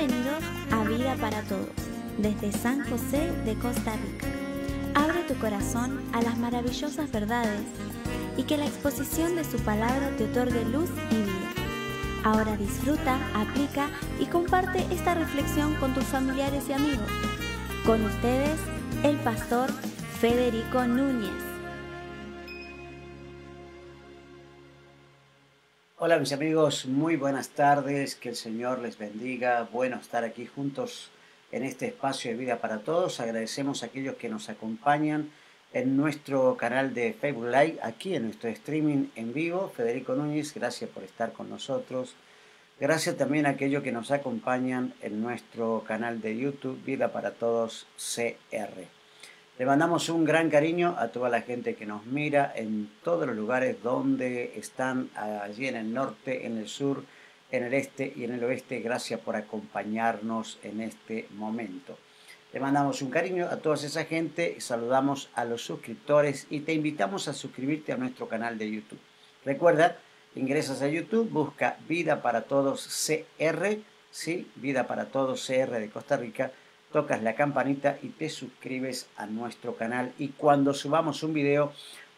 Bienvenidos a Vida para Todos, desde San José de Costa Rica. Abre tu corazón a las maravillosas verdades y que la exposición de su palabra te otorgue luz y vida. Ahora disfruta, aplica y comparte esta reflexión con tus familiares y amigos. Con ustedes, el pastor Federico Núñez. Hola mis amigos, muy buenas tardes, que el Señor les bendiga. Bueno estar aquí juntos en este espacio de Vida para Todos. Agradecemos a aquellos que nos acompañan en nuestro canal de Facebook Live, aquí en nuestro streaming en vivo. Federico Núñez, gracias por estar con nosotros. Gracias también a aquellos que nos acompañan en nuestro canal de YouTube, Vida para Todos CR. Le mandamos un gran cariño a toda la gente que nos mira en todos los lugares donde están, allí en el norte, en el sur, en el este y en el oeste. Gracias por acompañarnos en este momento. Le mandamos un cariño a toda esa gente, saludamos a los suscriptores y te invitamos a suscribirte a nuestro canal de YouTube. Recuerda, ingresas a YouTube, busca Vida para Todos CR, ¿sí? Vida para Todos CR de Costa Rica. Tocas la campanita y te suscribes a nuestro canal, y cuando subamos un video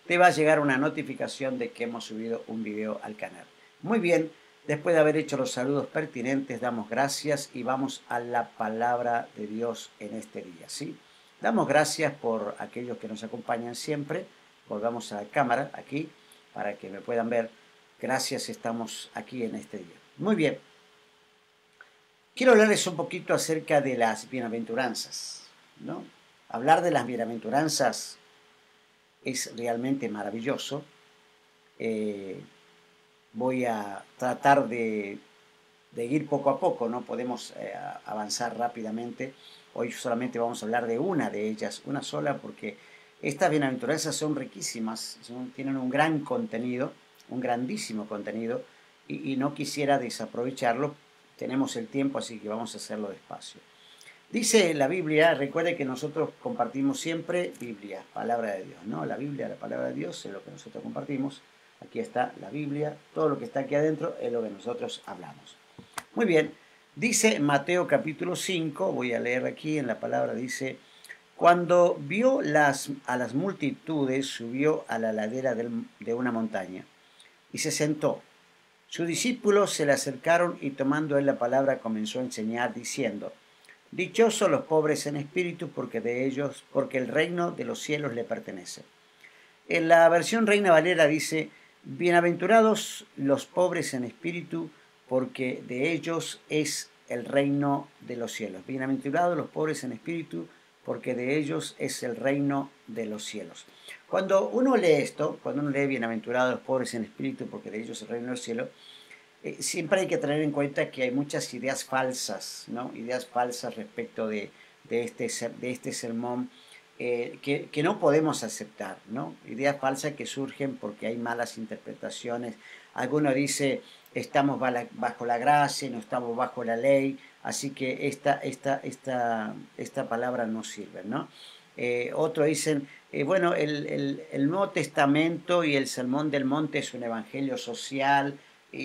te va a llegar una notificación de que hemos subido un video al canal. Muy bien, después de haber hecho los saludos pertinentes, damos gracias y vamos a la palabra de Dios en este día, ¿sí? Damos gracias por aquellos que nos acompañan siempre. Volvamos a la cámara aquí para que me puedan ver. Gracias, estamos aquí en este día. Muy bien. Quiero hablarles un poquito acerca de las bienaventuranzas, ¿no? Hablar de las bienaventuranzas es realmente maravilloso. Voy a tratar de ir poco a poco, no podemos avanzar rápidamente. Hoy solamente vamos a hablar de una de ellas, una sola, porque estas bienaventuranzas son riquísimas, tienen un gran contenido, un grandísimo contenido, y no quisiera desaprovecharlo. Tenemos el tiempo, así que vamos a hacerlo despacio. Dice la Biblia, recuerde que nosotros compartimos siempre Biblia, palabra de Dios, ¿no? La Biblia, la palabra de Dios es lo que nosotros compartimos. Aquí está la Biblia, todo lo que está aquí adentro es lo que nosotros hablamos. Muy bien, dice Mateo capítulo 5, voy a leer aquí en la palabra, dice: cuando vio a las multitudes, subió a la ladera de una montaña y se sentó. Sus discípulos se le acercaron y tomando él la palabra comenzó a enseñar diciendo: dichosos los pobres en espíritu, porque el reino de los cielos le pertenece. En la versión Reina Valera dice: bienaventurados los pobres en espíritu, porque de ellos es el reino de los cielos. Bienaventurados los pobres en espíritu, porque de ellos es el reino de los cielos. Cuando uno lee esto, cuando uno lee bienaventurados los pobres en espíritu, porque de ellos es el reino de los cielos, siempre hay que tener en cuenta que hay muchas ideas falsas, ¿no? Ideas falsas respecto de este sermón que no podemos aceptar, ¿no? Ideas falsas que surgen porque hay malas interpretaciones. Alguno dice: estamos bajo la gracia, no estamos bajo la ley, así que esta palabra no sirve, ¿no? Otros dicen, bueno, el Nuevo Testamento y el Sermón del Monte es un evangelio social,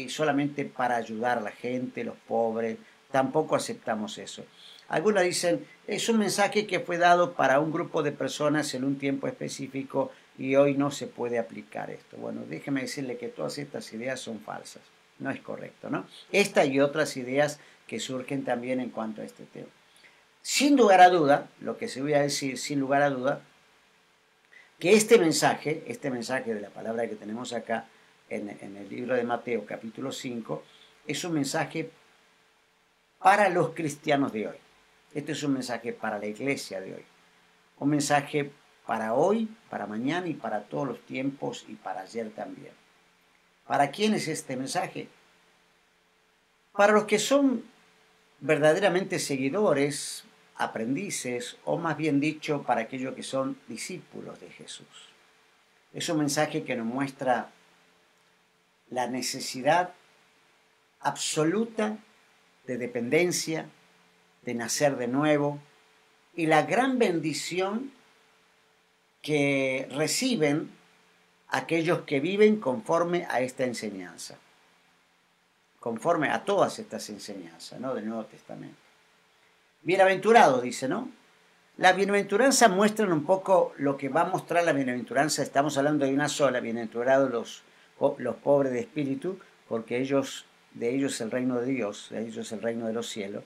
solamente para ayudar a la gente, los pobres. Tampoco aceptamos eso. Algunos dicen, es un mensaje que fue dado para un grupo de personas en un tiempo específico y hoy no se puede aplicar esto. Bueno, déjeme decirle que todas estas ideas son falsas. No es correcto, ¿no? Esta y otras ideas que surgen también en cuanto a este tema. Sin lugar a duda, lo que se voy a decir, sin lugar a duda, que este mensaje de la palabra que tenemos acá en el libro de Mateo, capítulo 5, es un mensaje para los cristianos de hoy. Este es un mensaje para la iglesia de hoy. Un mensaje para hoy, para mañana y para todos los tiempos y para ayer también. ¿Para quién es este mensaje? Para los que son verdaderamente seguidores, aprendices, o más bien dicho, para aquellos que son discípulos de Jesús. Es un mensaje que nos muestra la necesidad absoluta de dependencia, de nacer de nuevo, y la gran bendición que reciben aquellos que viven conforme a esta enseñanza, conforme a todas estas enseñanzas, ¿no?, del Nuevo Testamento. Bienaventurados, dice, ¿no? La bienaventuranza muestra un poco lo que va a mostrar la bienaventuranza. Estamos hablando de una sola, bienaventurados los pobres de espíritu, porque de ellos es el reino de Dios, de ellos es el reino de los cielos.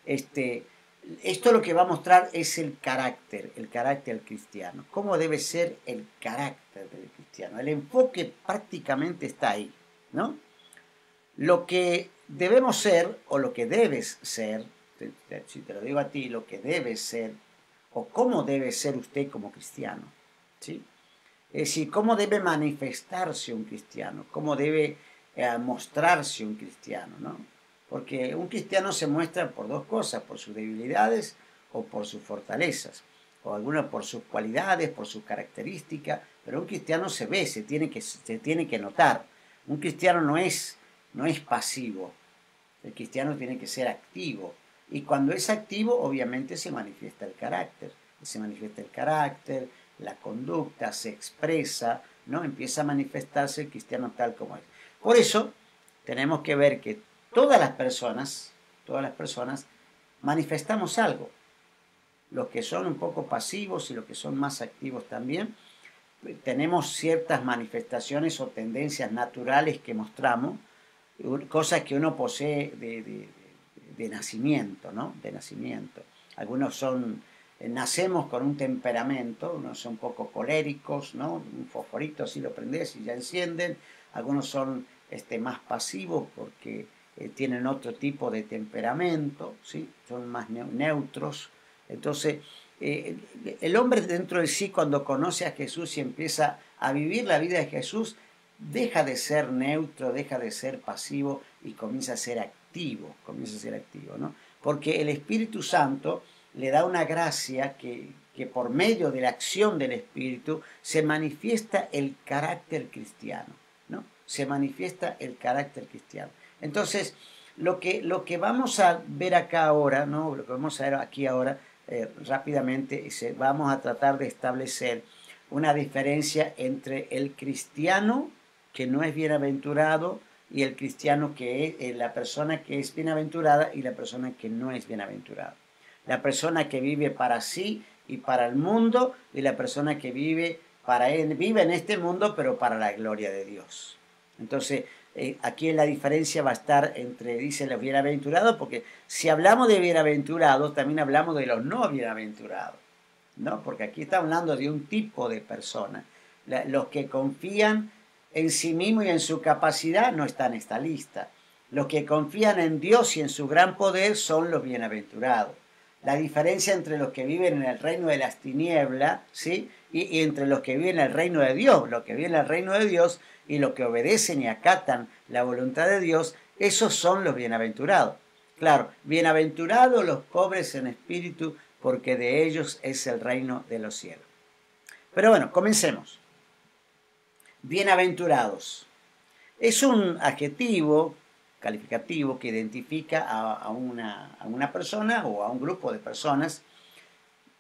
Esto lo que va a mostrar es el carácter cristiano. ¿Cómo debe ser el carácter del cristiano? El enfoque prácticamente está ahí, ¿no? Lo que debemos ser, o lo que debes ser, si te lo digo a ti, lo que debes ser, o cómo debe ser usted como cristiano, ¿sí? Es decir, cómo debe manifestarse un cristiano, cómo debe mostrarse un cristiano, ¿no? Porque un cristiano se muestra por dos cosas, por sus debilidades o por sus fortalezas, o algunas por sus cualidades, por sus características, pero un cristiano se ve, se tiene que notar. Un cristiano no es pasivo, el cristiano tiene que ser activo, y cuando es activo obviamente se manifiesta el carácter, la conducta se expresa, ¿no? Empieza a manifestarse el cristiano tal como es. Por eso tenemos que ver que todas las personas manifestamos algo. Los que son un poco pasivos y los que son más activos también, tenemos ciertas manifestaciones o tendencias naturales que mostramos, cosas que uno posee de nacimiento, ¿no? De nacimiento. Algunos nacemos con un temperamento, unos son un poco coléricos, ¿no? Un fosforito así lo prendés y ya encienden. Algunos son más pasivos porque tienen otro tipo de temperamento, ¿sí? Son más neutros. Entonces, el hombre dentro de sí, cuando conoce a Jesús y empieza a vivir la vida de Jesús, deja de ser neutro, deja de ser pasivo y comienza a ser activo, ¿no? Porque el Espíritu Santo le da una gracia que por medio de la acción del Espíritu se manifiesta el carácter cristiano, ¿no? Se manifiesta el carácter cristiano. Entonces, lo que vamos a ver acá ahora, ¿no? Lo que vamos a ver aquí ahora rápidamente, vamos a tratar de establecer una diferencia entre el cristiano que no es bienaventurado y el cristiano que es la persona que es bienaventurada y la persona que no es bienaventurada. La persona que vive para sí y para el mundo y la persona que vive en este mundo pero para la gloria de Dios. Entonces, aquí la diferencia va a estar entre, dice, los bienaventurados, porque si hablamos de bienaventurados, también hablamos de los no bienaventurados, ¿no? Porque aquí está hablando de un tipo de personas. Los que confían en sí mismos y en su capacidad no están en esta lista. Los que confían en Dios y en su gran poder son los bienaventurados. La diferencia entre los que viven en el reino de las tinieblas, ¿sí? y entre los que viven en el reino de Dios, los que viven en el reino de Dios y los que obedecen y acatan la voluntad de Dios, esos son los bienaventurados. Claro, bienaventurados los pobres en espíritu, porque de ellos es el reino de los cielos. Pero bueno, comencemos. Bienaventurados. Es un adjetivo calificativo que identifica a una persona o a un grupo de personas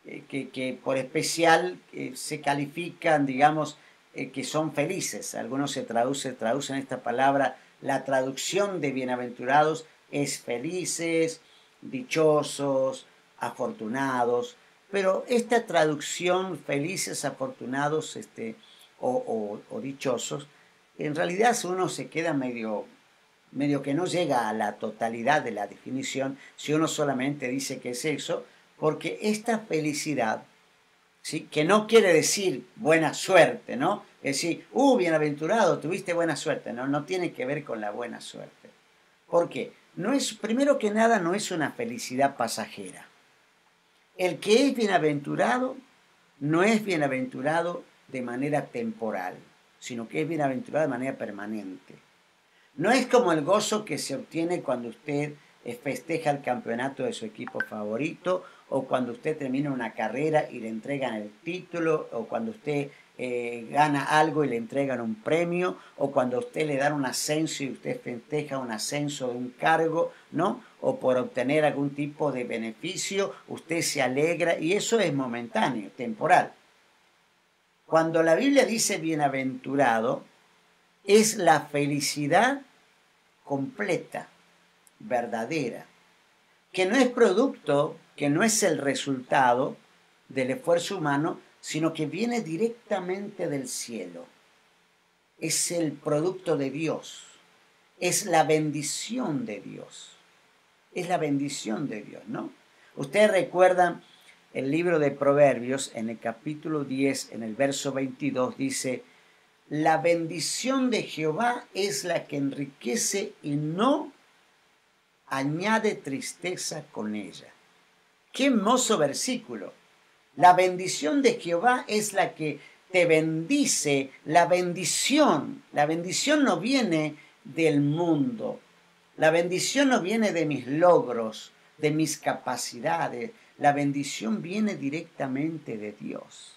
que por especial se califican, digamos, que son felices. Algunos traducen esta palabra, la traducción de bienaventurados es felices, dichosos, afortunados, pero esta traducción felices, afortunados o dichosos, en realidad uno se queda medio que no llega a la totalidad de la definición si uno solamente dice que es eso, porque esta felicidad, ¿sí? Que no quiere decir buena suerte, ¿no? Es decir, bienaventurado, tuviste buena suerte, no tiene que ver con la buena suerte. ¿Por qué? Primero que nada, no es una felicidad pasajera. El que es bienaventurado no es bienaventurado de manera temporal, sino que es bienaventurado de manera permanente. No es como el gozo que se obtiene cuando usted festeja el campeonato de su equipo favorito, o cuando usted termina una carrera y le entregan el título, o cuando usted gana algo y le entregan un premio, o cuando a usted le dan un ascenso y usted festeja un ascenso de un cargo, ¿no? O por obtener algún tipo de beneficio, usted se alegra, y eso es momentáneo, temporal. Cuando la Biblia dice bienaventurado, es la felicidad completa, verdadera, que no es producto que no es el resultado del esfuerzo humano, sino que viene directamente del cielo. Es el producto de Dios, es la bendición de Dios, es la bendición de Dios, ¿no? Ustedes recuerdan el libro de Proverbios, en el capítulo 10, en el verso 22, dice: la bendición de Jehová es la que enriquece y no añade tristeza con ella. Qué hermoso versículo. La bendición de Jehová es la que te bendice. La bendición no viene del mundo. La bendición no viene de mis logros, de mis capacidades. La bendición viene directamente de Dios.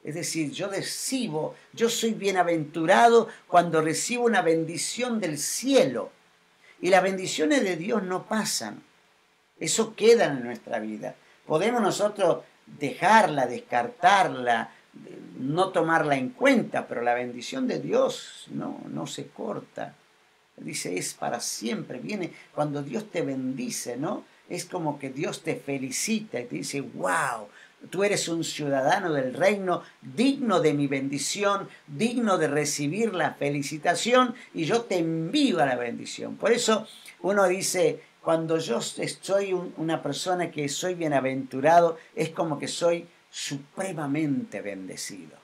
Es decir, yo soy bienaventurado cuando recibo una bendición del cielo. Y las bendiciones de Dios no pasan. Eso queda en nuestra vida. Podemos nosotros dejarla, descartarla, no tomarla en cuenta, pero la bendición de Dios no se corta. Dice, es para siempre. Viene cuando Dios te bendice, ¿no? Es como que Dios te felicita y te dice, wow, tú eres un ciudadano del reino, digno de mi bendición, digno de recibir la felicitación, y yo te envío a la bendición. Por eso uno dice, cuando yo soy una persona que soy bienaventurado, es como que soy supremamente bendecido.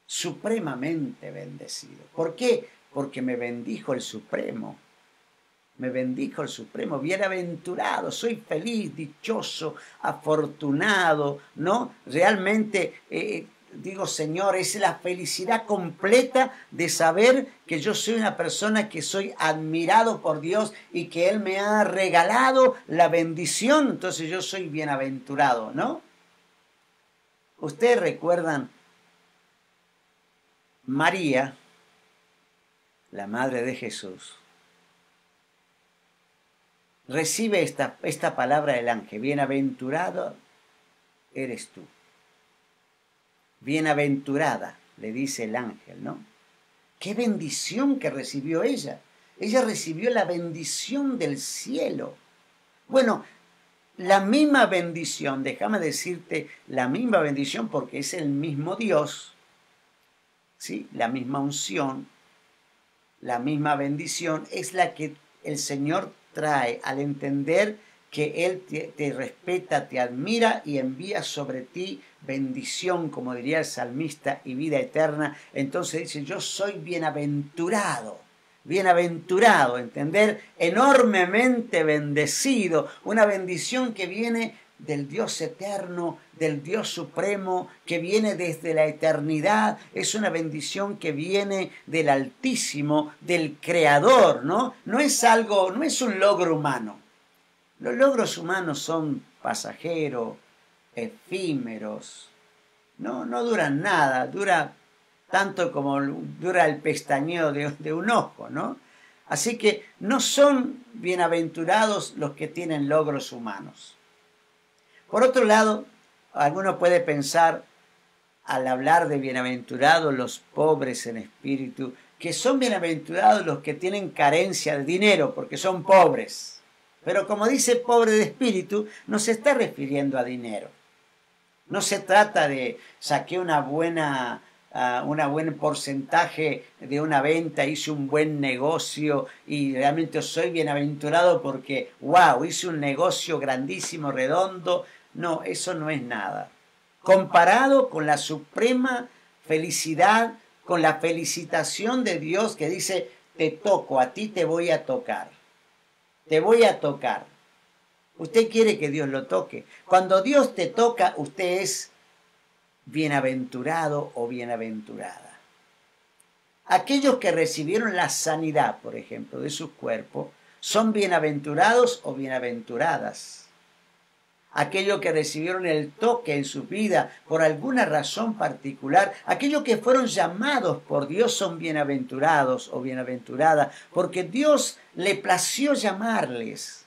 Supremamente bendecido. ¿Por qué? Porque me bendijo el Supremo. Me bendijo el Supremo, bienaventurado, soy feliz, dichoso, afortunado, ¿no? Realmente, digo, Señor, es la felicidad completa de saber que yo soy una persona que soy admirado por Dios y que Él me ha regalado la bendición, entonces yo soy bienaventurado, ¿no? Ustedes recuerdan María, la madre de Jesús, recibe esta palabra del ángel: bienaventurado eres tú. Bienaventurada, le dice el ángel, ¿no? Qué bendición que recibió ella. Ella recibió la bendición del cielo. Bueno, la misma bendición, déjame decirte, la misma bendición, porque es el mismo Dios, ¿sí? La misma unción, la misma bendición, es la que el Señor trae al entender que Él te respeta, te admira y envía sobre ti bendición, como diría el salmista, y vida eterna. Entonces dice, yo soy bienaventurado, bienaventurado, entender, enormemente bendecido, una bendición que viene del Dios eterno, del Dios supremo, que viene desde la eternidad. Es una bendición que viene del Altísimo, del Creador, ¿no? No es un logro humano. Los logros humanos son pasajeros, efímeros, no duran nada, dura tanto como dura el pestañeo de un ojo, ¿no? Así que no son bienaventurados los que tienen logros humanos. Por otro lado, alguno puede pensar, al hablar de bienaventurados los pobres en espíritu, que son bienaventurados los que tienen carencia de dinero, porque son pobres. Pero como dice pobre de espíritu, no se está refiriendo a dinero. No se trata de saqué un buen porcentaje de una venta, hice un buen negocio y realmente soy bienaventurado porque, wow, hice un negocio grandísimo, redondo. No, eso no es nada. Comparado con la suprema felicidad, con la felicitación de Dios que dice, te toco, a ti te voy a tocar. Te voy a tocar. Usted quiere que Dios lo toque. Cuando Dios te toca, usted es bienaventurado o bienaventurada. Aquellos que recibieron la sanidad, por ejemplo, de su cuerpo, son bienaventurados o bienaventuradas. Aquellos que recibieron el toque en su vida por alguna razón particular, aquellos que fueron llamados por Dios son bienaventurados o bienaventuradas, porque Dios le plació llamarles.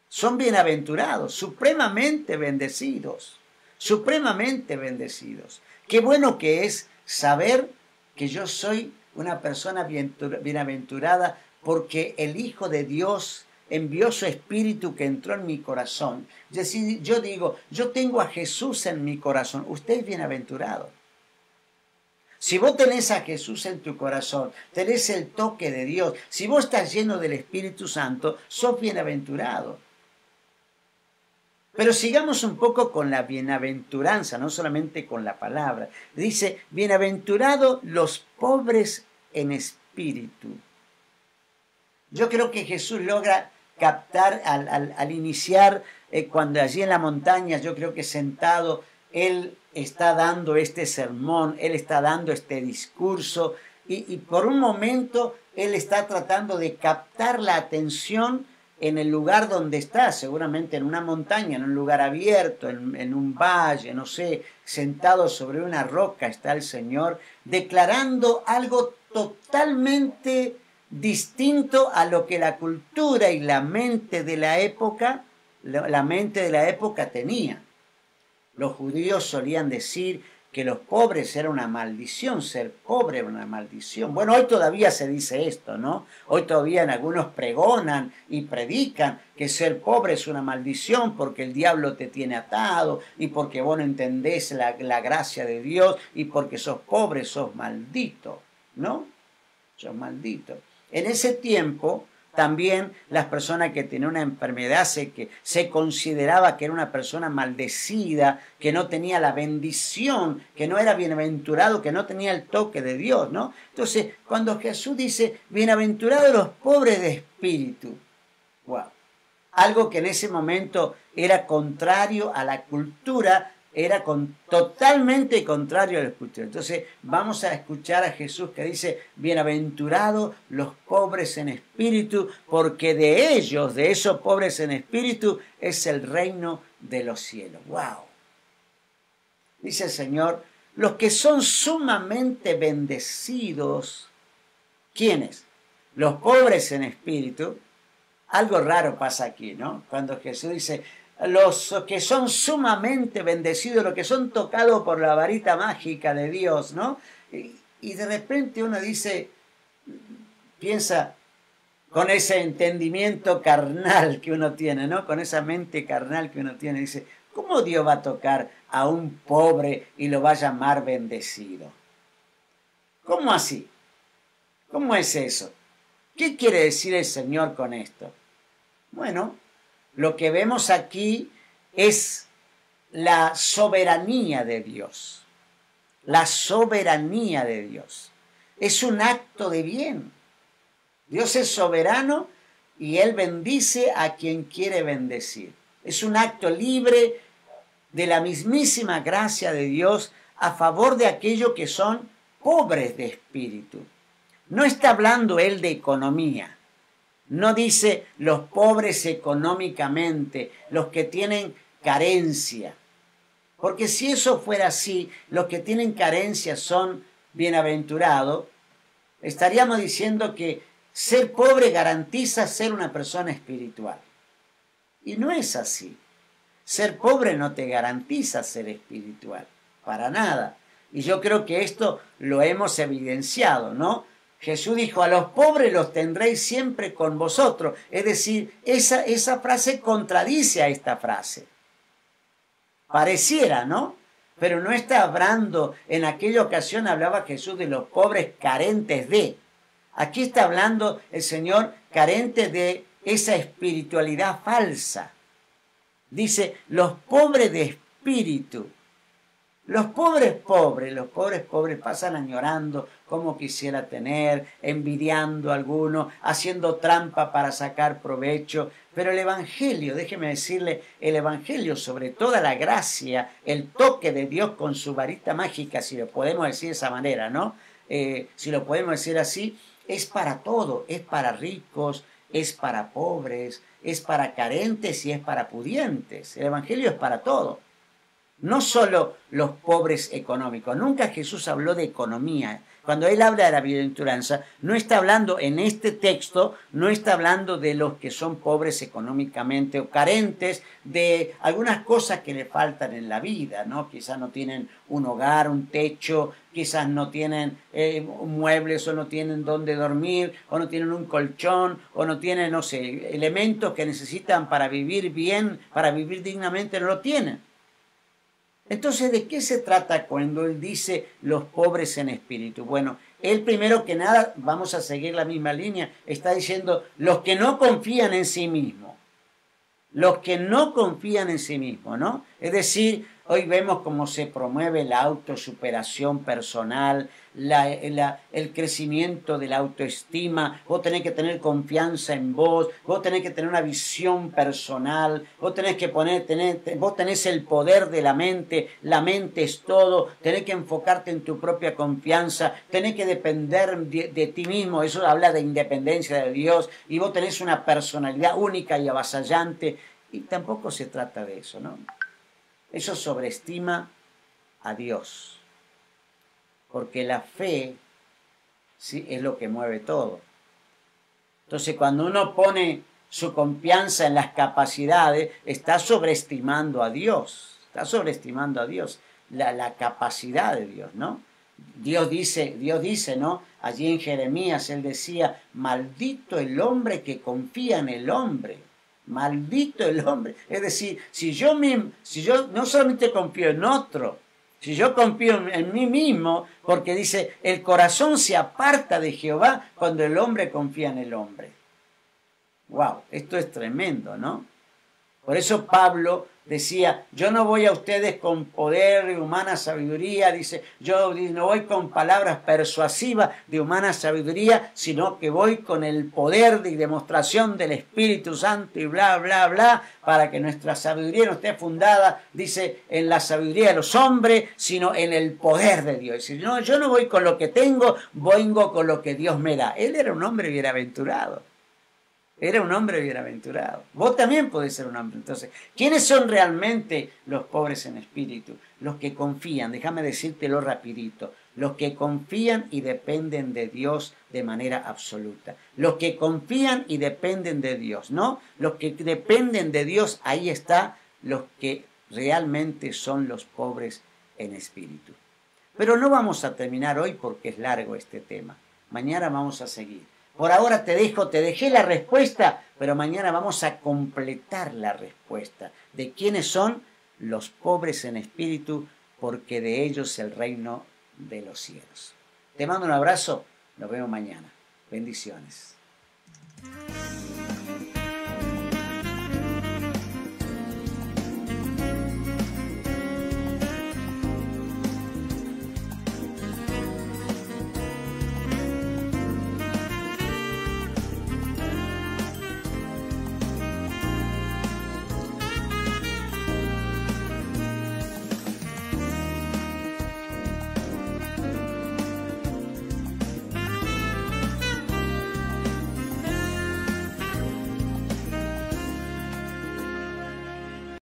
Son bienaventurados, supremamente bendecidos, supremamente bendecidos. Qué bueno que es saber que yo soy una persona bienaventurada porque el Hijo de Dios, envió su espíritu que entró en mi corazón. Es decir, yo digo, yo tengo a Jesús en mi corazón. Usted es bienaventurado. Si vos tenés a Jesús en tu corazón, tenés el toque de Dios, si vos estás lleno del Espíritu Santo, sos bienaventurado. Pero sigamos un poco con la bienaventuranza, no solamente con la palabra. Dice, bienaventurados los pobres en espíritu. Yo creo que Jesús logra captar al iniciar, cuando allí en la montaña, yo creo que sentado, Él está dando este sermón, Él está dando este discurso, y por un momento Él está tratando de captar la atención en el lugar donde está, seguramente en una montaña, en un lugar abierto, en un valle, no sé, sentado sobre una roca está el Señor, declarando algo totalmente distinto a lo que la cultura y la mente de la época tenía. Los judíos solían decir que los pobres era una maldición, ser pobre era una maldición. Bueno, hoy todavía se dice esto, ¿no? Hoy todavía en algunos pregonan y predican que ser pobre es una maldición porque el diablo te tiene atado y porque vos no entendés la gracia de Dios y porque sos pobre, sos maldito, ¿no? Sos maldito. En ese tiempo también las personas que tenían una enfermedad se consideraba que era una persona maldecida, que no tenía la bendición, que no era bienaventurado, que no tenía el toque de Dios, ¿no? Entonces, cuando Jesús dice, bienaventurados los pobres de espíritu, wow, algo que en ese momento era contrario a la cultura, era totalmente contrario a la cultura. Entonces vamos a escuchar a Jesús que dice, bienaventurados los pobres en espíritu, porque de ellos, de esos pobres en espíritu, es el reino de los cielos. ¡Wow! Dice el Señor, los que son sumamente bendecidos, ¿quiénes? Los pobres en espíritu. Algo raro pasa aquí, ¿no? Cuando Jesús dice, los que son sumamente bendecidos, los que son tocados por la varita mágica de Dios, ¿no? Y de repente uno dice, piensa con ese entendimiento carnal que uno tiene, ¿no? Con esa mente carnal que uno tiene, dice, ¿cómo Dios va a tocar a un pobre y lo va a llamar bendecido? ¿Cómo así? ¿Cómo es eso? ¿Qué quiere decir el Señor con esto? Bueno, lo que vemos aquí es la soberanía de Dios. La soberanía de Dios. Es un acto de bien. Dios es soberano y Él bendice a quien quiere bendecir. Es un acto libre de la mismísima gracia de Dios a favor de aquellos que son pobres de espíritu. No está hablando Él de economía. No dice los pobres económicamente, los que tienen carencia. Porque si eso fuera así, los que tienen carencia son bienaventurados, estaríamos diciendo que ser pobre garantiza ser una persona espiritual. Y no es así. Ser pobre no te garantiza ser espiritual, para nada. Y yo creo que esto lo hemos evidenciado, ¿no? Jesús dijo, a los pobres los tendréis siempre con vosotros. Es decir, esa frase contradice a esta frase. Pareciera, ¿no? Pero no está hablando, en aquella ocasión hablaba Jesús de los pobres carentes de. Aquí está hablando el Señor carente de esa espiritualidad falsa. Dice, los pobres de espíritu. Los pobres pasan añorando como quisiera tener, envidiando a alguno, haciendo trampa para sacar provecho. Pero el Evangelio, déjeme decirle, el Evangelio sobre toda la gracia, el toque de Dios con su varita mágica, si lo podemos decir de esa manera, ¿no? Si lo podemos decir así, es para todo, es para ricos, es para pobres, es para carentes y es para pudientes. El Evangelio es para todo. No solo los pobres económicos. Nunca Jesús habló de economía. cuando él habla de la bienaventuranza, no está hablando en este texto, no está hablando de los que son pobres económicamente o carentes de algunas cosas que le faltan en la vida, ¿no? Quizás no tienen un hogar, un techo, quizás no tienen muebles o no tienen dónde dormir, o no tienen un colchón, o no tienen, no sé, elementos que necesitan para vivir bien, para vivir dignamente, no lo tienen. Entonces, ¿de qué se trata cuando él dice los pobres en espíritu? Bueno, él primero que nada, vamos a seguir la misma línea, está diciendo los que no confían en sí mismos. Los que no confían en sí mismos, ¿no? Es decir, hoy vemos cómo se promueve la autosuperación personal, el crecimiento de la autoestima. Vos tenés que tener confianza en vos tenés que tener una visión personal, vos tenés el poder de la mente es todo, tenés que enfocarte en tu propia confianza, tenés que depender de ti mismo, eso habla de independencia de Dios, y vos tenés una personalidad única y avasallante, y tampoco se trata de eso, ¿no? Eso sobreestima a Dios, porque la fe, ¿sí?, es lo que mueve todo. Entonces, cuando uno pone su confianza en las capacidades, está sobreestimando a Dios, la capacidad de Dios, ¿no? Dios dice, ¿no? Allí en Jeremías él decía, maldito el hombre que confía en el hombre. Maldito el hombre. Es decir, si yo no solamente confío en otro, si yo confío en mí mismo, porque dice, el corazón se aparta de Jehová cuando el hombre confía en el hombre. Wow, esto es tremendo, ¿no? Por eso Pablo decía, yo no voy a ustedes con poder y humana sabiduría, dice, yo no voy con palabras persuasivas de humana sabiduría, sino que voy con el poder y demostración del Espíritu Santo y bla, bla, bla, para que nuestra sabiduría no esté fundada, dice, en la sabiduría de los hombres, sino en el poder de Dios. Dice, no, yo no voy con lo que tengo, vengo con lo que Dios me da. Él era un hombre bienaventurado. Era un hombre bienaventurado. Vos también podés ser un hombre. Entonces, ¿quiénes son realmente los pobres en espíritu? Los que confían, déjame decírtelo rapidito, los que confían y dependen de Dios de manera absoluta. Los que confían y dependen de Dios, ¿no? Los que dependen de Dios, ahí está, los que realmente son los pobres en espíritu. Pero no vamos a terminar hoy porque es largo este tema. Mañana vamos a seguir. Por ahora te dejé la respuesta, pero mañana vamos a completar la respuesta de quiénes son los pobres en espíritu, porque de ellos es el reino de los cielos. Te mando un abrazo, nos vemos mañana. Bendiciones.